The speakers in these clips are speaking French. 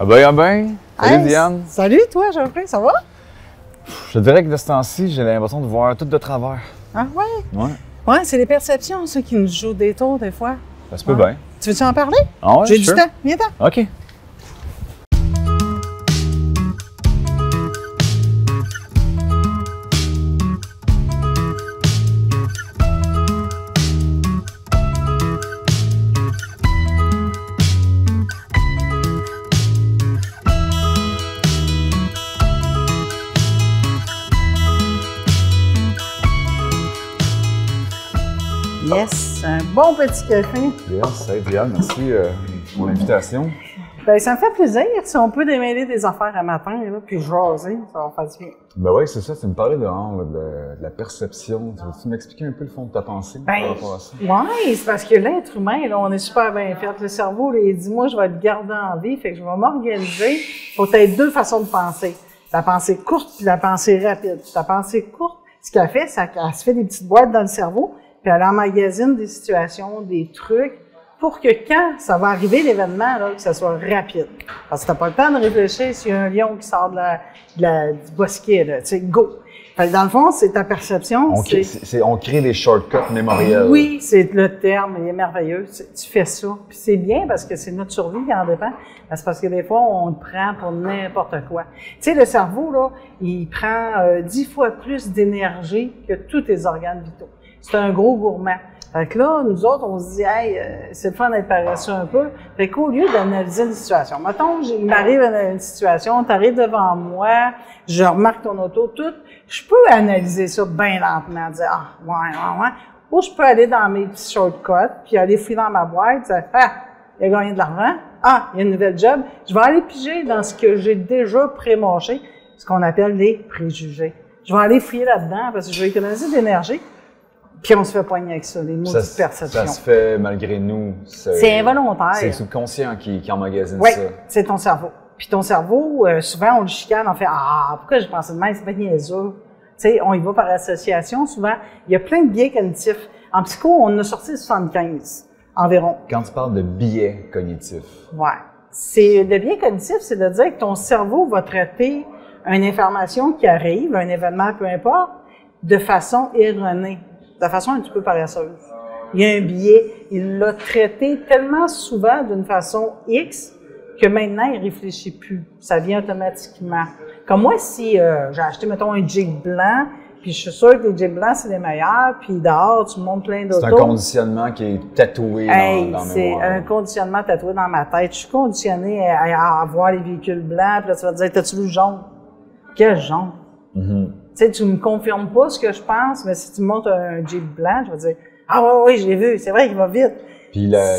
Ah ben, ah ben. Salut Hey, Diane. Salut toi, Geoffrey, ça va? Je te dirais que de ce temps-ci, j'ai l'impression de voir tout de travers. Ah ouais? Ouais, Ouais, c'est les perceptions, ça, qui nous jouent des tours des fois. ça se peut Ouais. bien. Tu veux-tu en parler? Ah ouais, J'ai du sure. temps, viens-t'en. OK. Yes, un bon petit café. Yes, hey Diane, merci pour l'invitation. Ben, ça me fait plaisir si on peut démêler des affaires à matin, là, puis jaser, ça va faire du bien. Ben oui, c'est ça, tu me parlais de la perception. Veux-tu m'expliquer un peu le fond de ta pensée par Ben, rapport à ça? ouais, c'est parce que l'être humain, là, on est super bien fait. Le cerveau, là, il dit, moi, je vais te garder en vie, fait que je vais m'organiser. Faut être deux façons de penser. La pensée courte puis la pensée rapide. La pensée courte, ce qu'elle fait, c'est qu'elle se fait des petites boîtes dans le cerveau, puis elle emmagasine des situations, des trucs, pour que quand ça va arriver, l'événement, là, que ça soit rapide. Parce que t'as pas le temps de réfléchir s'il y a un lion qui sort du bosquet, là, tu sais, go! Fait que dans le fond, c'est ta perception. On crée des shortcuts mémoriels. Oui, c'est le terme, il est merveilleux. Tu fais ça. Puis c'est bien parce que c'est notre survie qui en dépend. C'est parce que des fois, on le prend pour n'importe quoi. Tu sais, le cerveau, là, il prend 10 fois plus d'énergie que tous tes organes vitaux. C'est un gros gourmand. Fait que là, nous autres, on se dit, hey, c'est le fun d'être paresseux un peu. Fait qu'au lieu d'analyser une situation, mettons, il m'arrive une situation, t'arrives devant moi, je remarque ton auto, tout, je peux analyser ça bien lentement, dire, ah, ouais. Ou je peux aller dans mes petits shortcuts, puis aller fouiller dans ma boîte, dire, ah, il a gagné de l'argent, ah, il y a une nouvelle job. Je vais aller piger dans ce que j'ai déjà pré-mâché, ce qu'on appelle les préjugés. Je vais aller fouiller là-dedans parce que je vais économiser de l'énergie. Puis on se fait poigner avec ça, les maudites perceptions. Ça se fait malgré nous. C'est involontaire. C'est le subconscient qui emmagasine oui, ça. Oui, c'est ton cerveau. Puis ton cerveau, souvent on le chicane, on fait « Ah, pourquoi j'ai pensé de même, c'est pas niaiseux. » Tu sais, on y va par association, souvent. Il y a plein de biais cognitifs. En psycho, on en a sorti 75 environ. Quand tu parles de biais cognitifs. Ouais. Le biais cognitif, c'est de dire que ton cerveau va traiter une information qui arrive, un événement, peu importe, de façon erronée. De façon un petit peu paresseuse. Il y a un biais, il l'a traité tellement souvent d'une façon X que maintenant, il réfléchit plus. Ça vient automatiquement. Comme moi, si j'ai acheté, mettons, un Jeep blanc, puis je suis sûre que les Jeeps blancs, c'est les meilleurs, puis dehors, tu montes plein d'autos. C'est un conditionnement qui est tatoué dans la mémoire. C'est un conditionnement tatoué dans ma tête. Je suis conditionnée à voir les véhicules blancs, puis là, tu vas te dire, t'as-tu vu le jaune? Quel jaune? Tu sais, tu me confirmes pas ce que je pense, mais si tu me montres un Jeep blanc, je vais dire « Ah oui, je l'ai vu, c'est vrai qu'il va vite. »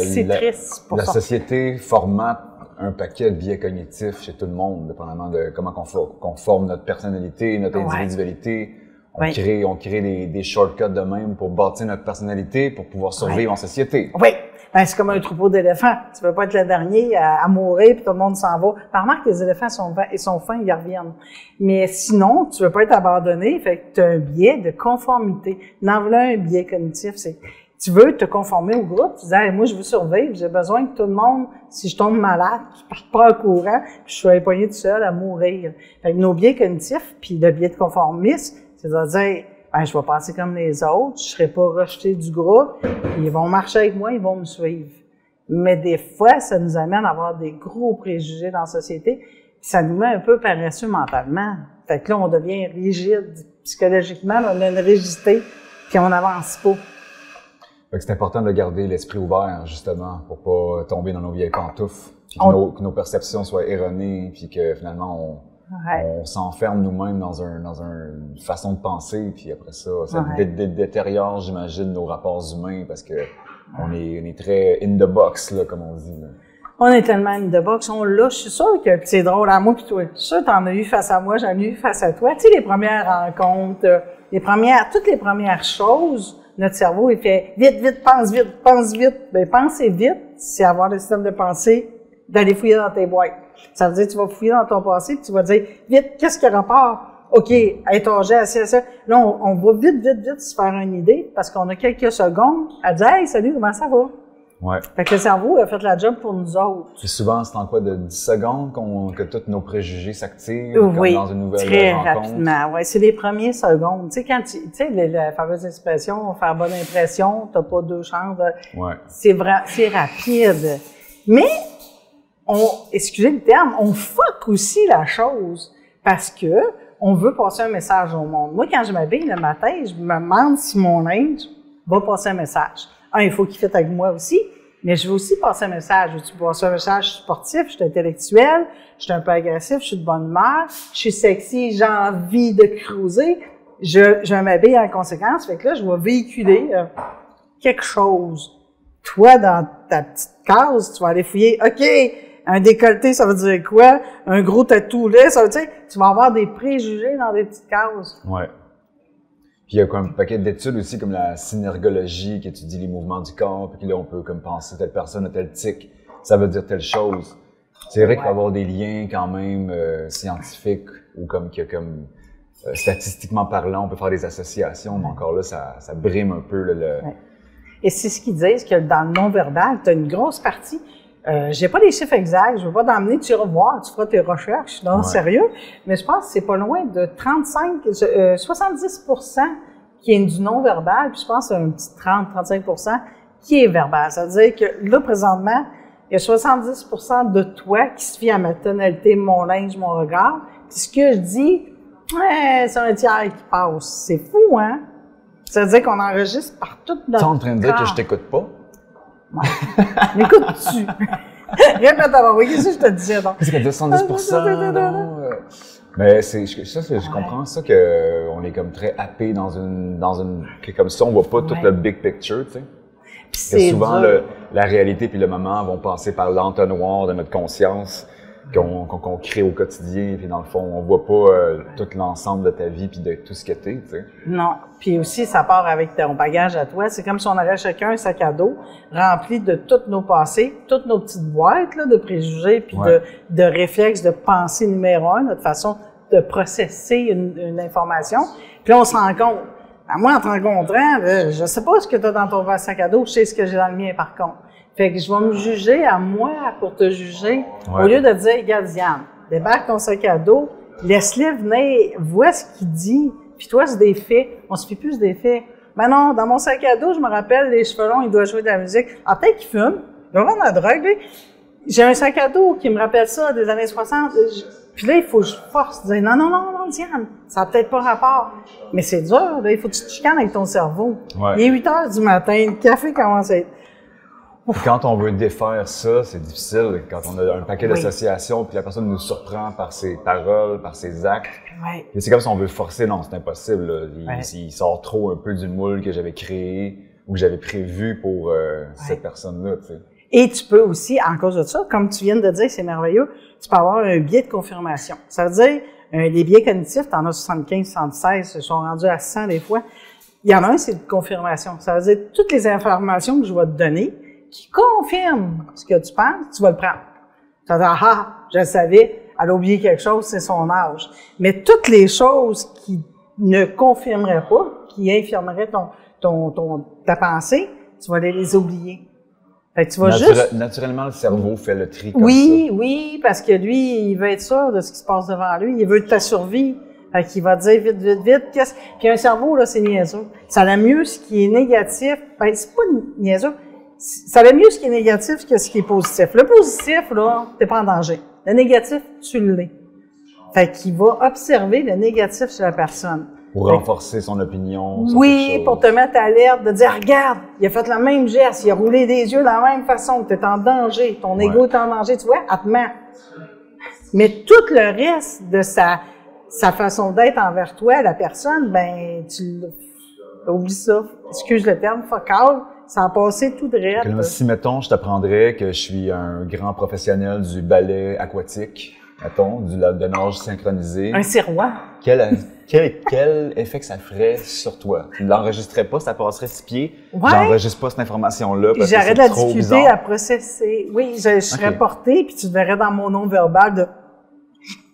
C'est triste pour ça. La société formate un paquet de biais cognitifs chez tout le monde, dépendamment de comment on forme notre personnalité, notre individualité. On crée des shortcuts de même pour bâtir notre personnalité, pour pouvoir survivre en société. Oui. Ben, c'est comme un troupeau d'éléphants. Tu veux pas être le dernier à mourir puis tout le monde s'en va. Par remarque, les éléphants sont fins, ils reviennent. Mais sinon, tu veux pas être abandonné, fait que tu as un biais de conformité. N'en-voilà un biais cognitif, c'est tu veux te conformer au groupe, tu dis hey, moi je veux survivre, j'ai besoin que tout le monde, si je tombe malade, je parte pas en courant, puis je suis époigné tout seul à mourir. Fait que nos biais cognitifs, puis le biais de conformisme, c'est de dire ben, je vais passer comme les autres, je serai pas rejeté du groupe, ils vont marcher avec moi, ils vont me suivre. Mais des fois, ça nous amène à avoir des gros préjugés dans la société, puis ça nous met un peu paresseux mentalement. Fait que là, on devient rigide. Psychologiquement, on a une rigidité, puis on n'avance pas. Fait que c'est important de garder l'esprit ouvert, justement, pour pas tomber dans nos vieilles pantoufles, puis que nos perceptions soient erronées, puis que finalement, on s'enferme nous-mêmes dans une façon de penser, puis après ça, ça détériore, j'imagine, nos rapports humains, parce que on est très in the box, là, comme on dit. Là. On est tellement in the box, on l'a, je suis sûre que c'est drôle à moi pis toi. Je suis sûre que t'en as eu face à moi, j'en ai eu face à toi. Tu sais, les premières rencontres, toutes les premières choses, notre cerveau, il fait vite, pense vite, pense vite. Ben, penser vite, c'est avoir le système de pensée d'aller fouiller dans tes boîtes. Ça veut dire que tu vas fouiller dans ton passé puis tu vas dire, vite, qu'est-ce qui a rapport? OK, être âgé, assez, ça. Là, on va vite se faire une idée parce qu'on a quelques secondes à dire, hey, salut, comment ça va? Ouais. Fait que le cerveau a fait la job pour nous autres. Puis souvent, c'est en quoi, de 10 secondes que tous nos préjugés s'activent, Oui, comme dans une nouvelle très rencontre? rapidement. Ouais, c'est les premières secondes. Tu sais, quand tu sais, la fameuse expression, faire bonne impression, t'as pas deux chances de... Ouais. C'est rapide. Mais, excusez le terme, on fuck aussi la chose. Parce que, on veut passer un message au monde. Moi, quand je m'habille le matin, je me demande si mon linge va passer un message. Il faut qu'il fitte avec moi aussi, mais je veux aussi passer un message. Je veux passer un message sportif, je suis intellectuel, je suis un peu agressif, je suis de bonne humeur, je suis sexy, j'ai envie de cruiser. Je m'habille en conséquence, fait que là, je vais véhiculer quelque chose. Toi, dans ta petite case, tu vas aller fouiller, OK, un décolleté, ça veut dire quoi? Un gros tatou là, ça veut dire, tu vas avoir des préjugés dans des petites cases. Ouais. Puis il y a comme un paquet d'études aussi, comme la synergologie, qui étudie les mouvements du corps, puis là, on peut comme penser telle personne a tel tic, ça veut dire telle chose. C'est vrai qu'il peut y avoir des liens quand même scientifiques, ou comme qu'il y a comme statistiquement parlant, on peut faire des associations, mais encore là, ça brime un peu le... Ouais. Et c'est ce qu'ils disent, que dans le non-verbal, tu as une grosse partie. J'ai pas les chiffres exacts, je veux pas t'emmener, tu iras voir, tu feras tes recherches, non, sérieux, mais je pense que c'est pas loin de 70% qui est du non-verbal, puis je pense que c'est un petit 30-35% qui est verbal. Ça veut dire que là, présentement, il y a 70% de toi qui se fie à ma tonalité, mon linge, mon regard, puis ce que je dis, c'est un tiers qui passe. C'est fou, hein? Ça veut dire qu'on enregistre par toute notre... T'es en train de dire que je t'écoute pas? Ouais. M'écoutes-tu? Répète alors, oui, qu'est-ce que je te disais, donc? Parce que 210%, non? Mais je comprends ça que on est comme très happé dans une, que comme ça, on voit pas tout le big picture, tu sais. C'est souvent la réalité puis le moment vont passer par l'entonnoir de notre conscience qu'on crée au quotidien, puis dans le fond, on voit pas tout l'ensemble de ta vie puis de tout ce que t'es, tu sais. Non. Puis aussi, ça part avec ton bagage à toi. C'est comme si on avait chacun un sac à dos rempli de tous nos passés, toutes nos petites boîtes là, de préjugés puis de réflexes de pensée numéro un, notre façon de processer une information. Puis là, on se rend compte. Ben, moi, en te rencontrant, je sais pas ce que tu as dans ton sac à dos, je sais ce que j'ai dans le mien par contre. Fait que je vais me juger à moi pour te juger, au lieu de dire, regarde Diane, débarque ton sac à dos, laisse-le venir, vois ce qu'il dit, puis toi, c'est des faits. On se fait plus des faits. Ben non, dans mon sac à dos, je me rappelle, les cheveux longs, il doit jouer de la musique. Ah, peut-être qu'il fume, il doit vendre de la drogue, lui. J'ai un sac à dos qui me rappelle ça des années 60. Puis là, il faut que je force de dire, non, Diane, ça n'a peut-être pas rapport. Mais c'est dur, là, il faut que tu te chicanes avec ton cerveau. Ouais. Il est 8 heures du matin, le café commence à être... Quand on veut défaire ça, c'est difficile. Quand on a un paquet d'associations, puis la personne nous surprend par ses paroles, par ses actes. Ouais. C'est comme si on veut forcer. Non, c'est impossible. Là. Il sort trop un peu du moule que j'avais créé ou que j'avais prévu pour cette personne-là. Tu sais. Et tu peux aussi, en cause de ça, comme tu viens de dire, c'est merveilleux, tu peux avoir un biais de confirmation. Ça veut dire, les biais cognitifs, t'en as 75, 76, ils sont rendus à 100 des fois. Il y en a un, c'est de confirmation. Ça veut dire, toutes les informations que je vais te donner, qui confirme ce que tu penses, tu vas le prendre. Tu vas dire, ah, je le savais, elle a oublié quelque chose, c'est son âge. Mais toutes les choses qui ne confirmeraient pas, qui infirmeraient ta pensée, tu vas les oublier. Fait que tu vas Naturellement, le cerveau fait le tri comme ça. Oui, parce que lui, il veut être sûr de ce qui se passe devant lui. Il veut ta survie. Fait qu'il va dire vite, Puis un cerveau, là, c'est niaiseux. Ça va mieux ce qui est négatif. Ben, c'est pas niaiseux. Ça va mieux ce qui est négatif que ce qui est positif. Le positif, là, t'es pas en danger. Le négatif, tu l'es. Fait qu'il va observer le négatif sur la personne. Pour renforcer son opinion. Oui, pour te mettre à l'alerte, de dire, regarde, il a fait le même geste, il a roulé des yeux de la même façon, t'es en danger, ton ego est en danger, tu vois, elle te ment. Mais tout le reste de sa façon d'être envers toi, la personne, ben, tu oublies ça. Excuse le terme, fuck all. Ça a passé tout droit. Si, mettons, je t'apprendrais que je suis un grand professionnel du ballet aquatique, mettons, de nage synchronisé. Un sirois. Quel effet que ça ferait sur toi? Tu ne l'enregistrerais pas, ça passerait 6 pieds. Ouais. J'enregistre pas cette information-là parce que c'est trop bizarre. J'aurais de la difficulté à processer. Oui, je serais portée, puis tu verrais dans mon nom verbal de...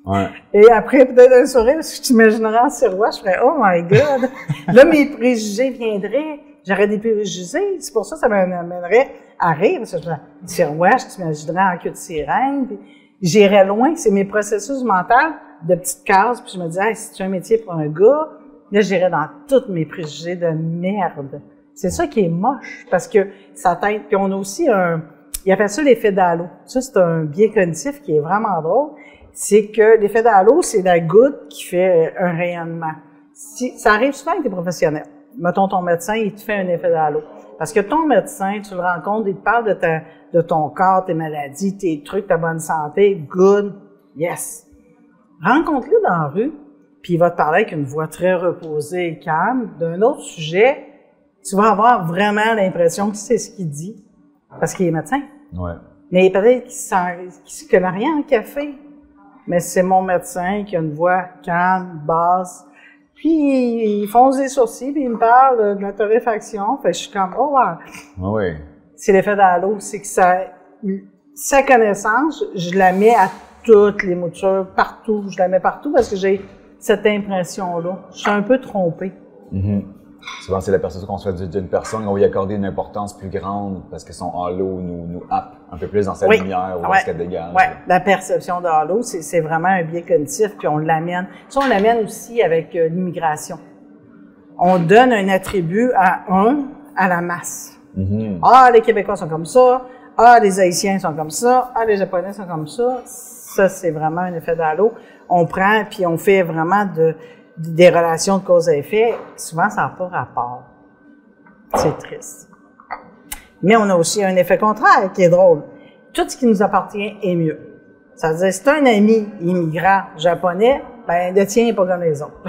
Ouais. Et après, peut-être un sourire, parce que tu t'imaginerais en sirois, je ferais « Oh my God! » Là, mes préjugés viendraient. J'aurais des préjugés. C'est pour ça que ça m'amènerait à rire. Parce que je me dis, ouais, je t'imaginerais en queue de sirène. Puis j'irais loin. C'est mes processus mentaux de petites cases. Puis je me dis, hey, si tu as un métier pour un gars, là, j'irais dans tous mes préjugés de merde. C'est ça qui est moche. Parce que ça t'aide. Puis on a aussi il appelle ça l'effet d'halo. Ça, c'est un biais cognitif qui est vraiment drôle. C'est que l'effet d'halo, c'est la goutte qui fait un rayonnement. Ça arrive souvent avec des professionnels. Mettons, ton médecin, il te fait un effet d'halo. Parce que ton médecin, tu le rencontres, il te parle de ton corps, tes maladies, tes trucs, ta bonne santé. Good. Yes. Rencontre-le dans la rue, puis il va te parler avec une voix très reposée et calme d'un autre sujet. Tu vas avoir vraiment l'impression que c'est ce qu'il dit. Parce qu'il est médecin. Ouais. Mais peut-être qu'il ne connaît rien en café. Mais c'est mon médecin qui a une voix calme, basse. Puis, il fonce des sourcils, puis il me parle de la torréfaction. Fait que je suis comme, oh, wow. Oui. C'est l'effet d'halo. C'est que sa connaissance, je la mets à toutes les moutures, partout. Je la mais partout parce que j'ai cette impression-là. Je suis un peu trompée. Mm-hmm. Souvent, c'est la perception qu'on se fait d'une personne, on va y accorder une importance plus grande parce que son halo nous happe un peu plus dans sa lumière ou dans ce qu'elle dégage. Oui, la perception de halo, c'est vraiment un biais cognitif, puis on l'amène. Ça, on l'amène aussi avec l'immigration. On donne un attribut à la masse. Mm-hmm. Ah, les Québécois sont comme ça. Ah, les Haïtiens sont comme ça. Ah, les Japonais sont comme ça. Ça, c'est vraiment un effet d'halo. On prend, puis on fait vraiment des relations de cause à effet, souvent, ça n'a pas rapport. C'est triste. Mais on a aussi un effet contraire qui est drôle. Tout ce qui nous appartient est mieux. Ça veut dire, si tu as un ami immigrant japonais, ben le tien n'est pas comme les autres.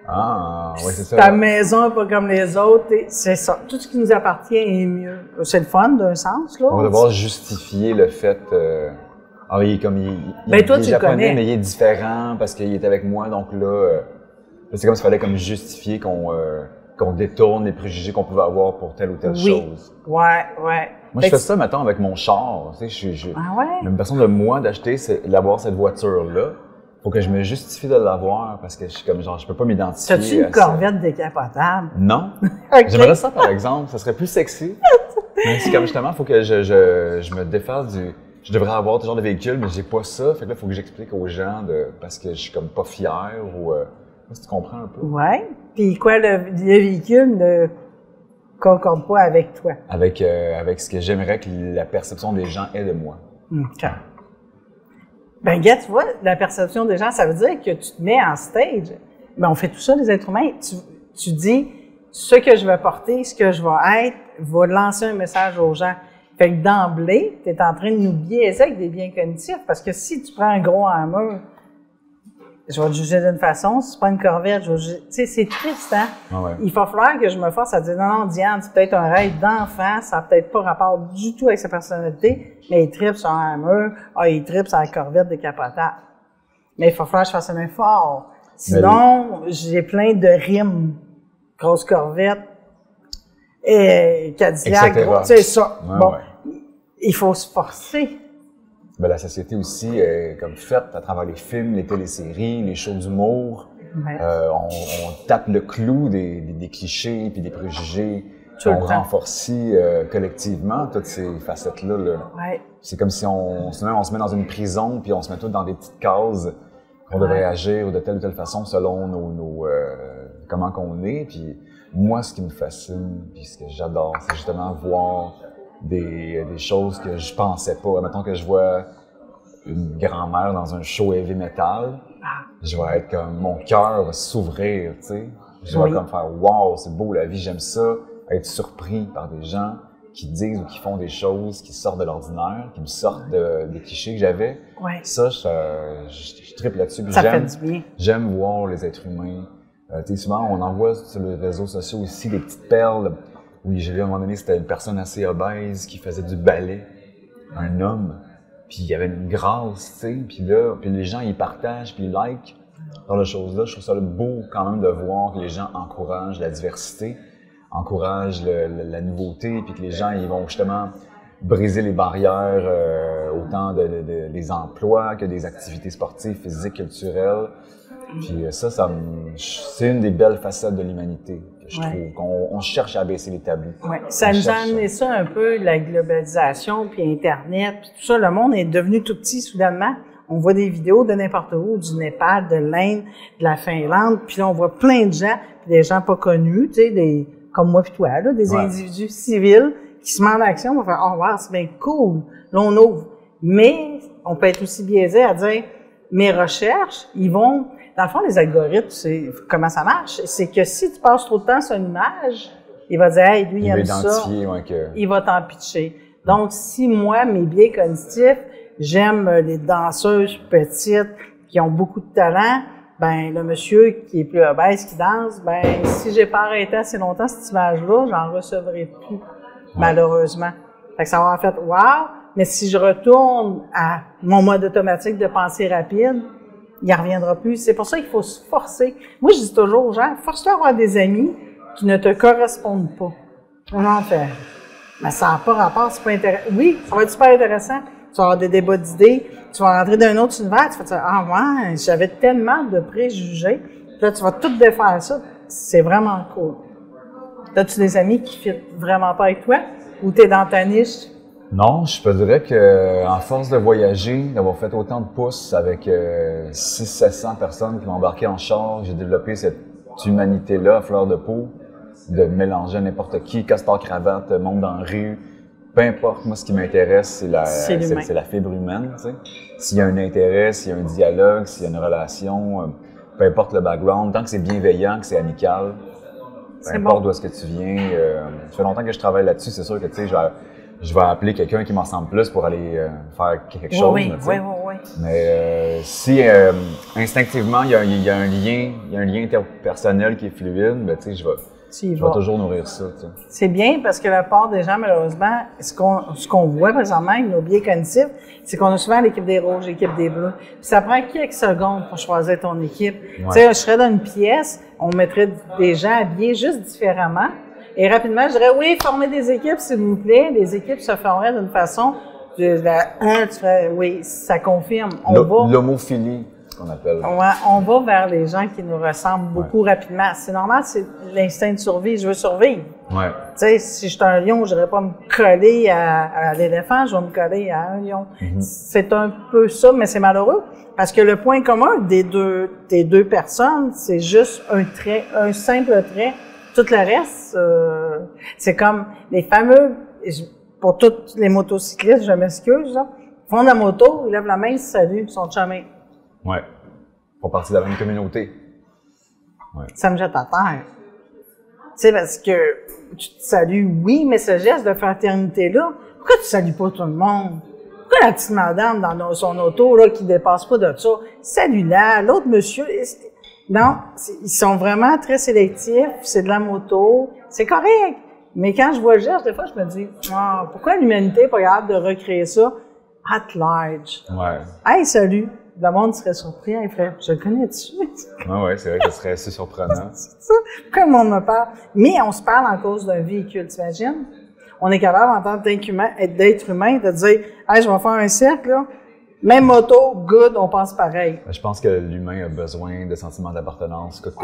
Ah, oui, c'est ça. Ta maison n'est pas comme les autres, c'est ça. Tout ce qui nous appartient est mieux. C'est le fun d'un sens, là. On va devoir justifier le fait... il est japonais, mais il est différent parce qu'il est avec moi, donc là, c'est comme s'il fallait comme justifier qu'on détourne les préjugés qu'on pouvait avoir pour telle ou telle chose. Ouais. Moi, je fais ça, maintenant avec mon char. Tu sais, une façon de moi d'acheter, c'est d'avoir cette voiture-là. Faut que je me justifie de l'avoir parce que je suis comme genre, je peux pas m'identifier. T'as-tu une Corvette décapotable? Non. Okay. J'aimerais ça, par exemple. Ça serait plus sexy. Mais c'est comme justement, faut que je me défasse je devrais avoir ce genre de véhicule, mais j'ai pas ça. Fait que là, il faut que j'explique aux gens parce que je suis comme pas fier ou... si tu comprends un peu. Ouais. Puis quoi, le véhicule ne concorde pas avec toi? Avec ce que j'aimerais que la perception des gens ait de moi. OK. Ben, gars, tu vois, la perception des gens, ça veut dire que tu te mets en stage. Ben, on fait tout ça, les êtres humains. Tu dis, ce que je vais porter, ce que je vais être, va lancer un message aux gens. Fait que d'emblée, tu es en train de nous biaiser avec des biens cognitifs, parce que si tu prends un gros hammer, je vais te juger d'une façon, si tu prends une Corvette, je vais juger... Tu sais, c'est triste, hein? Ah ouais. Il va falloir que je me force à dire, non, Diane, c'est peut-être un rêve d'enfant, ça n'a peut-être pas rapport du tout avec sa personnalité, mais il tripe sur un hammer, il tripe sur la Corvette décapotable. Mais il va falloir que je fasse un effort. Sinon, j'ai plein de rimes. Grosse Corvette, et Cadillac, tu sais ça. Ouais, bon. Il faut se forcer. Ben, la société aussi est comme faite à travers les films, les téléséries, les shows d'humour. Ouais. On tape le clou des clichés puis des préjugés. On renforce collectivement toutes ces facettes-là. Ouais. C'est comme si on se met dans une prison puis on se met tous dans des petites cases qu'on devrait agir de telle ou telle façon selon comment qu'on est. Puis moi, ce qui me fascine puis ce que j'adore, c'est justement voir des choses que je pensais pas. Mettons que je vois une grand-mère dans un show heavy metal, je vais être comme, mon cœur va s'ouvrir, tu sais. Je vais comme faire, wow, c'est beau la vie, j'aime ça. Être surpris par des gens qui disent ou qui font des choses qui sortent de l'ordinaire, qui me sortent des clichés que j'avais. Ouais. Ça, je tripe là-dessus. Ça fait du bien. J'aime voir les êtres humains. Tu sais, souvent, on envoie sur les réseaux sociaux aussi des petites perles. Oui, j'ai vu à un moment donné, c'était une personne assez obèse qui faisait du ballet, un homme, puis il y avait une grâce, tu sais, puis les gens, ils partagent, puis ils like dans les choses-là. Je trouve ça beau quand même de voir que les gens encouragent la diversité, encouragent la nouveauté, puis que les gens, ils vont justement briser les barrières autant des emplois que des activités sportives, physiques, culturelles. Puis ça c'est une des belles facettes de l'humanité que je trouve qu'on cherche à baisser les tabous. Ouais. Ça nous a amené ça un peu, la globalisation, puis Internet, puis tout ça. Le monde est devenu tout petit soudainement. On voit des vidéos de n'importe où, du Népal, de l'Inde, de la Finlande, puis là, on voit plein de gens, puis des gens pas connus, tu sais, comme moi puis toi, là, des individus civils qui se mettent en action. On va faire « Oh, wow, c'est bien cool! » Là, on ouvre. Mais on peut être aussi biaisé à dire « Mes recherches, ils vont... » Dans le fond, les algorithmes, c'est comment ça marche? C'est que si tu passes trop de temps sur une image, il va dire « Hey, lui, il aime ça. » Il va t'en pitcher. Donc, si moi, mes biais cognitifs, j'aime les danseuses petites qui ont beaucoup de talent, ben le monsieur qui est plus obèse, qui danse, ben si j'ai pas arrêté assez longtemps cette image-là, j'en recevrai plus, malheureusement. Fait que ça va en fait « Wow! » Mais si je retourne à mon mode automatique de pensée rapide, il ne reviendra plus. C'est pour ça qu'il faut se forcer. Moi, je dis toujours aux gens, force-toi à avoir des amis qui ne te correspondent pas. Comment faire? Mais ça n'a pas rapport, c'est pas intéressant. Oui, ça va être super intéressant. Tu vas avoir des débats d'idées, tu vas rentrer dans un autre univers, tu vas te dire, ah ouais, j'avais tellement de préjugés. Puis là, tu vas tout défaire ça. C'est vraiment cool. As-tu des amis qui ne fitent vraiment pas avec toi? Ou tu es dans ta niche? Non, je te dirais que en force de voyager, d'avoir fait autant de pouces avec 600-700 personnes qui m'ont embarqué en char, j'ai développé cette humanité-là à fleur de peau, de mélanger n'importe qui, castor-cravate, monde dans la rue. Peu importe, moi, ce qui m'intéresse, c'est la fibre humaine, tu sais. S'il y a un intérêt, s'il y a un dialogue, s'il y a une relation, peu importe le background, tant que c'est bienveillant, que c'est amical, peu importe d'où est-ce que tu viens. Ça fait longtemps que je travaille là-dessus, c'est sûr que, tu sais, je vais appeler quelqu'un qui m'en semble plus pour aller faire quelque chose. Oui. Mais si instinctivement, il y a un lien interpersonnel qui est fluide, ben, tu sais, je vais toujours nourrir ça. Tu sais. C'est bien parce que la part des gens, malheureusement, ce qu'on voit présentement avec nos biais cognitifs, c'est qu'on a souvent l'équipe des rouges, l'équipe des bleus. Puis ça prend quelques secondes pour choisir ton équipe. Ouais. Tu sais, je serais dans une pièce, on mettrait des gens habillés juste différemment. Et rapidement, je dirais, oui, former des équipes, s'il vous plaît. Les équipes se formeraient d'une façon, tu ferais, oui, ça confirme. L'homophilie, ce qu'on appelle. Ouais, on va vers les gens qui nous ressemblent beaucoup rapidement. C'est normal, c'est l'instinct de survie. Je veux survivre. Ouais. Tu sais, si je suis un lion, je n'irais pas me coller à l'éléphant, je vais me coller à un lion. Mm-hmm. C'est un peu ça, mais c'est malheureux. Parce que le point commun des deux personnes, c'est juste un trait, un simple trait. Tout le reste, c'est comme les fameux, pour tous les motocyclistes, je m'excuse, ils font de la moto, ils lèvent la main, ils se saluent, ils sont chemin. Ouais. Ils font partie de la même communauté. Ouais. Ça me jette à terre. Tu sais, parce que tu te salues, oui, mais ce geste de fraternité-là, pourquoi tu salues pas tout le monde? Pourquoi la petite madame dans son auto, là, qui dépasse pas de ça, salue-la, l'autre monsieur, non, ils sont vraiment très sélectifs, c'est de la moto, c'est correct. Mais quand je vois le geste, des fois, je me dis, pourquoi l'humanité n'est pas capable de recréer ça at large? Ouais. Hey, salut! Le monde serait surpris, il ferait, je le connais-tu? Ouais, c'est vrai que ce serait assez surprenant. C'est ça. Pourquoi le monde me parle? Mais on se parle en cause d'un véhicule, t'imagines? On est capable, en tant d'être humain, de dire, hey, je vais faire un cercle, là. Même moto, good, on pense pareil. Je pense que l'humain a besoin de sentiments d'appartenance, coûte.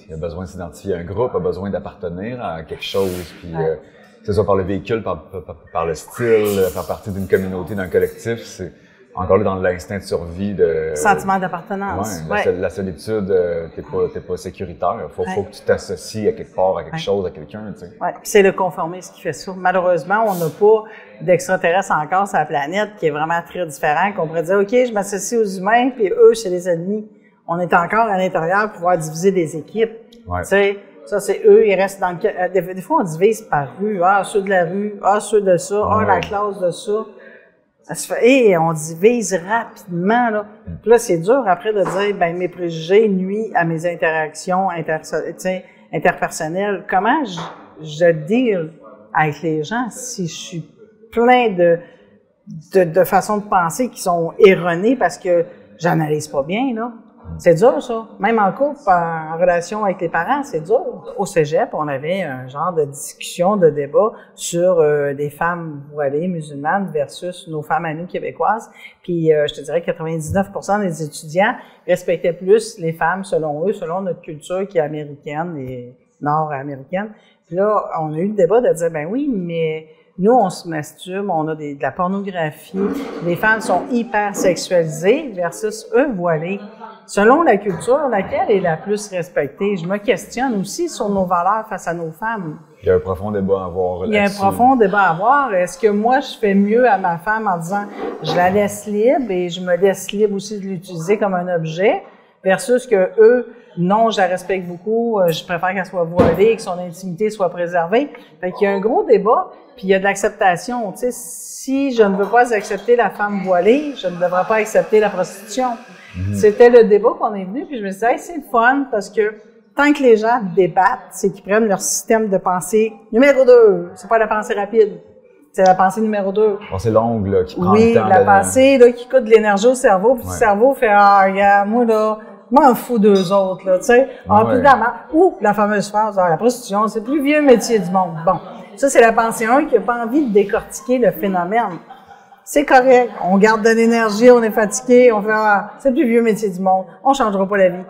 Il a besoin de s'identifier à un groupe, a besoin d'appartenir à quelque chose. Puis, que ce soit par le véhicule, par le style, faire partie d'une communauté, d'un collectif, c'est encore là dans l'instinct de survie de... Sentiment d'appartenance. La solitude, t'es pas sécuritaire. Faut que tu t'associes à quelque part, à quelque chose, à quelqu'un, tu sais. Ouais. Puis c'est le conformisme qui fait ça. Malheureusement, on n'a pas d'extraterrestres encore sur la planète qui est vraiment très différent, qu'on pourrait dire, OK, je m'associe aux humains, puis eux, c'est les ennemis. On est encore à l'intérieur pour pouvoir diviser des équipes. Ouais. Tu sais, ça, c'est eux, ils restent dans le... Des fois, on divise par rue. Ah, ceux de la rue. Ah, ceux de ça. Ah, la classe de ça. Ça se fait, et on divise rapidement, là. Puis là, c'est dur après de dire, ben, mes préjugés nuisent à mes interactions interpersonnelles. Comment je deal avec les gens si je suis plein de façons de penser qui sont erronées parce que j'analyse pas bien, là? C'est dur, ça. Même en couple, en relation avec les parents, c'est dur. Au cégep, on avait un genre de discussion, de débat sur des femmes voilées musulmanes versus nos femmes à nous québécoises. Puis, je te dirais que 99% des étudiants respectaient plus les femmes selon eux, selon notre culture qui est américaine et nord-américaine. Puis là, on a eu le débat de dire, ben oui, mais nous, on se masturbe, on a de la pornographie, les femmes sont hyper sexualisées versus eux voilés. Selon la culture, laquelle est la plus respectée? Je me questionne aussi sur nos valeurs face à nos femmes. Il y a un profond débat à avoir là-dessus. Il y a un profond débat à avoir. Est-ce que moi, je fais mieux à ma femme en disant je la laisse libre et je me laisse libre aussi de l'utiliser comme un objet versus que eux, non, je la respecte beaucoup, je préfère qu'elle soit voilée, que son intimité soit préservée. Fait qu'il y a un gros débat, puis il y a de l'acceptation. Tu sais, si je ne veux pas accepter la femme voilée, je ne devrais pas accepter la prostitution. C'était le débat qu'on est venu, puis je me disais, hey, c'est le fun parce que tant que les gens débattent, c'est qu'ils prennent leur système de pensée numéro 2. C'est pas la pensée rapide, c'est la pensée numéro 2. Pensée longue, là, qui prend oui, le temps. Oui, la pensée, là, qui coûte de l'énergie au cerveau, puis le cerveau fait, ah, regarde, moi, là, m'en fous d'eux autres, là, tu sais. Ou la fameuse phrase, la prostitution, c'est le plus vieux métier du monde. Bon. Ça, c'est la pensée 1 qui n'a pas envie de décortiquer le phénomène. C'est correct. On garde de l'énergie, on est fatigué, on fait, c'est le plus vieux métier du monde. On changera pas la vie.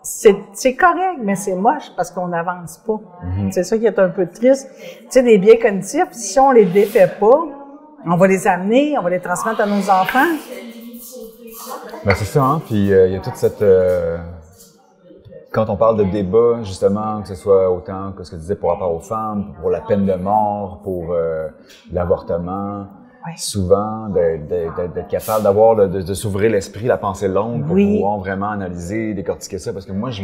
C'est correct, mais c'est moche parce qu'on n'avance pas. C'est ça qui est un peu triste. Tu sais, les biais cognitifs, si on les défait pas, on va les amener, on va les transmettre à nos enfants. Ben c'est ça, hein. Puis il y a toute cette quand on parle de débat, justement, que ce soit autant que ce que tu disais pour rapport aux femmes, pour la peine de mort, pour l'avortement, souvent d'être capable d'avoir de s'ouvrir l'esprit, la pensée longue pour pouvoir vraiment analyser, décortiquer ça, parce que moi je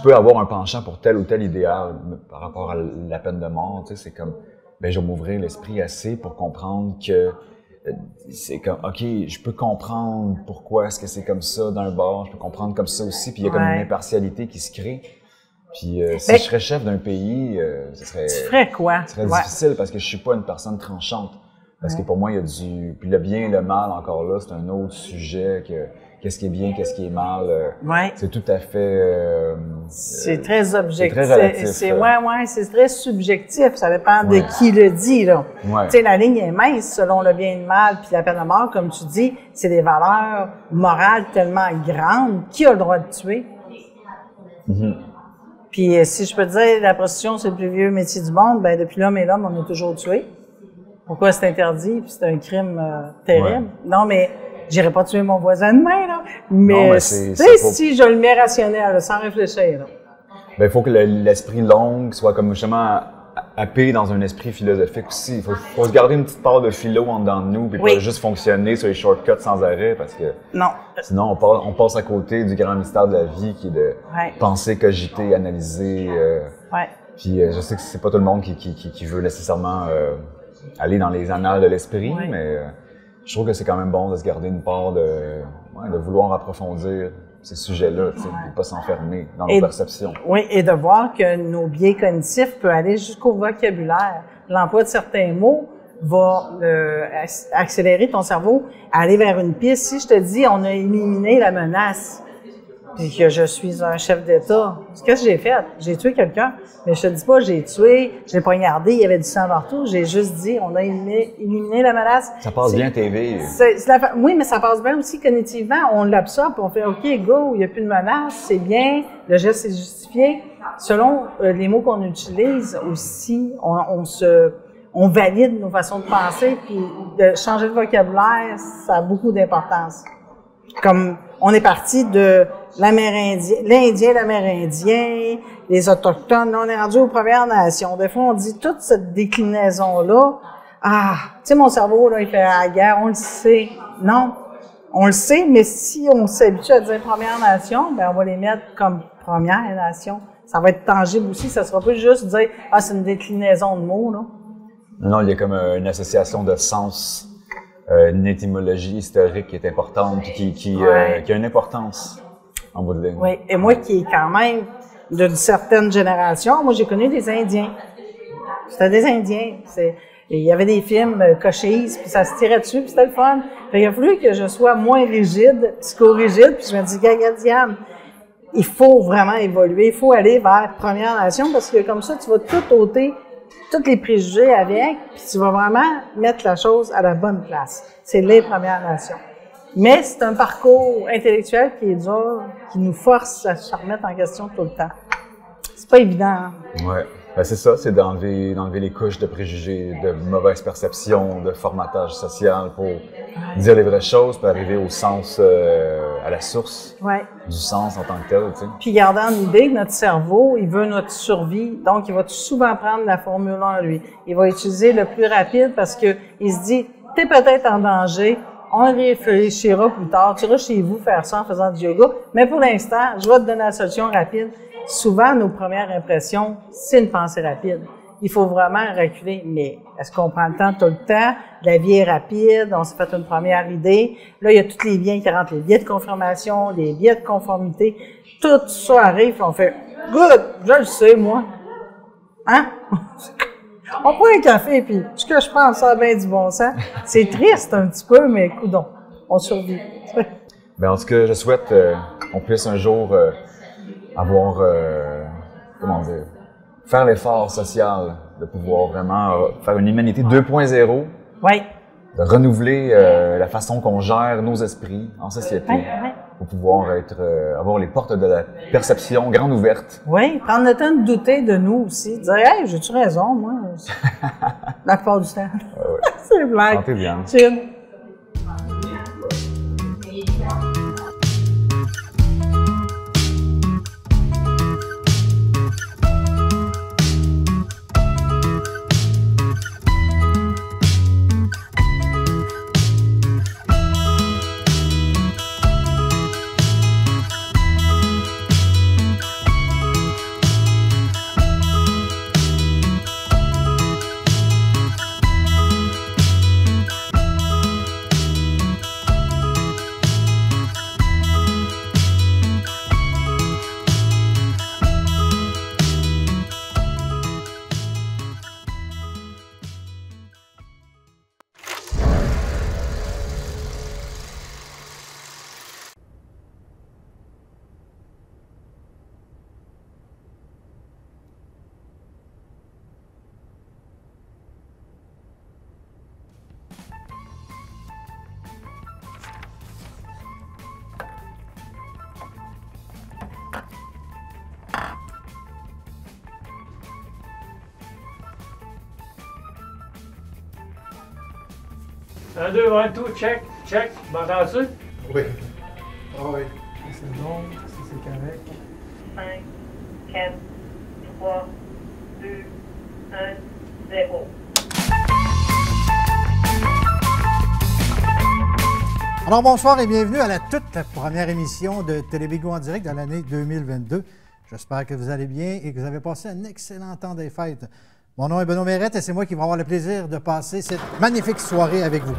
peux avoir un penchant pour tel ou tel idéal par rapport à la peine de mort, tu sais, c'est comme ben je vais m'ouvrir l'esprit assez pour comprendre que c'est comme, OK, je peux comprendre pourquoi est-ce que c'est comme ça d'un bord, je peux comprendre comme ça aussi, puis il y a comme une impartialité qui se crée. Puis si je serais chef d'un pays, ce serait... Tu ferais quoi? Ce serait difficile parce que je suis pas une personne tranchante. Parce que pour moi, il y a puis le bien et le mal, encore là, c'est un autre sujet que qu'est-ce qui est bien, qu'est-ce qui est mal. C'est tout à fait... c'est très objectif. C'est très relatif. C'est très subjectif. Ça dépend de qui le dit, là. Tu sais, la ligne est mince selon le bien et le mal, puis la peine de mort, comme tu dis, c'est des valeurs morales tellement grandes. Qui a le droit de tuer? Puis si je peux dire, la prostitution, c'est le plus vieux métier du monde, ben depuis l'homme et l'homme, on a toujours tué. Pourquoi c'est interdit? Puis c'est un crime terrible. Non, mais j'irai pas tuer mon voisin demain, là. Mais, tu sais, si je le mets rationnel, là, sans réfléchir, là. Ben, il faut que l'esprit long soit comme justement happé dans un esprit philosophique aussi. Il faut se garder une petite part de philo en dedans de nous, puis pas juste fonctionner sur les shortcuts sans arrêt, parce que sinon on passe à côté du grand mystère de la vie qui est de penser, cogiter, analyser. Puis je sais que c'est pas tout le monde qui veut nécessairement aller dans les annales de l'esprit, mais je trouve que c'est quand même bon de se garder une part de vouloir approfondir ces sujets-là, tu sais, de pas s'enfermer dans nos perceptions. Oui, et de voir que nos biais cognitifs peuvent aller jusqu'au vocabulaire. L'emploi de certains mots va accélérer ton cerveau à aller vers une piste. Si je te dis, on a éliminé la menace, puis que je suis un chef d'État, qu'est-ce que j'ai fait? J'ai tué quelqu'un, mais je te dis pas j'ai tué, je l'ai poignardé, il y avait du sang partout, j'ai juste dit on a éliminé la menace. Ça passe bien TV. Oui, mais ça passe bien aussi cognitivement, on l'absorbe, on fait OK, go, il n'y a plus de menace, c'est bien, le geste est justifié. Selon les mots qu'on utilise aussi, on valide nos façons de penser, puis de changer de vocabulaire, ça a beaucoup d'importance. Comme on est parti de l'Indien, l'Amérindien, les Autochtones, on est rendu aux Premières Nations. Des fois, on dit toute cette déclinaison-là, tu sais, mon cerveau, là, il fait la guerre, on le sait. Non, on le sait, mais si on s'habitue à dire Première Nation, ben on va les mettre comme Première Nation. Ça va être tangible aussi, ça sera pas juste dire, c'est une déclinaison de mots, là. Non, il y a comme une association de sens. Une étymologie historique qui est importante, qui a une importance en bout de ligne. Oui, et moi qui est quand même d'une certaine génération, moi j'ai connu des Indiens. C'était des Indiens. Il y avait des films cochise, puis ça se tirait dessus, puis c'était le fun. Il a fallu que je sois moins rigide, psycho-rigide, puis je me dis, Diane, il faut vraiment évoluer, il faut aller vers Première Nation, parce que comme ça, tu vas tout ôter, tous les préjugés avec, puis tu vas vraiment mettre la chose à la bonne place. C'est les Premières Nations. Mais c'est un parcours intellectuel qui est dur, qui nous force à se remettre en question tout le temps. C'est pas évident. Hein? Ouais. Ben, c'est ça, c'est d'enlever les couches de préjugés, de mauvaises perceptions, de formatage social pour dire les vraies choses, pour arriver au sens, à la source du sens en tant que tel, tu sais. Puis garder en idée que notre cerveau, il veut notre survie, donc il va souvent prendre la formule 1 lui. Il va utiliser le plus rapide parce que il se dit, t'es peut-être en danger, on réfléchira plus tard, tu iras chez vous faire ça en faisant du yoga, mais pour l'instant, je vais te donner la solution rapide. Souvent, nos premières impressions, c'est une pensée rapide. Il faut vraiment reculer. Mais est-ce qu'on prend le temps tout le temps? La vie est rapide, on s'est fait une première idée. Là, il y a tous les biais qui rentrent, les biais de confirmation, les biais de conformité. Tout ça arrive, puis on fait « Good! Je le sais, moi! » Hein? On prend un café, puis ce que je pense, ça a bien du bon sens. C'est triste un petit peu, mais coudonc, on survit. Ben, en tout cas, je souhaite qu'on puisse un jour avoir, comment dire, faire l'effort social de pouvoir vraiment faire une humanité 2.0. Oui. De renouveler la façon qu'on gère nos esprits en société. Pour pouvoir avoir les portes de la perception grandes ouvertes. Oui, prendre le temps de douter de nous aussi. Dire, hey, j'ai-tu raison, moi? La plupart du temps. C'est une blague. Santé, Diane. Chill. Un, deux, un, tout, check, check. M'entends-tu? Oui. Ah oui. C'est bon, c'est correct. 5, 4, 3, 2, 1, 0. Alors bonsoir et bienvenue à la toute première émission de Télébigo en direct de l'année 2022. J'espère que vous allez bien et que vous avez passé un excellent temps des fêtes. Mon nom est Benoît Mérette et c'est moi qui vais avoir le plaisir de passer cette magnifique soirée avec vous.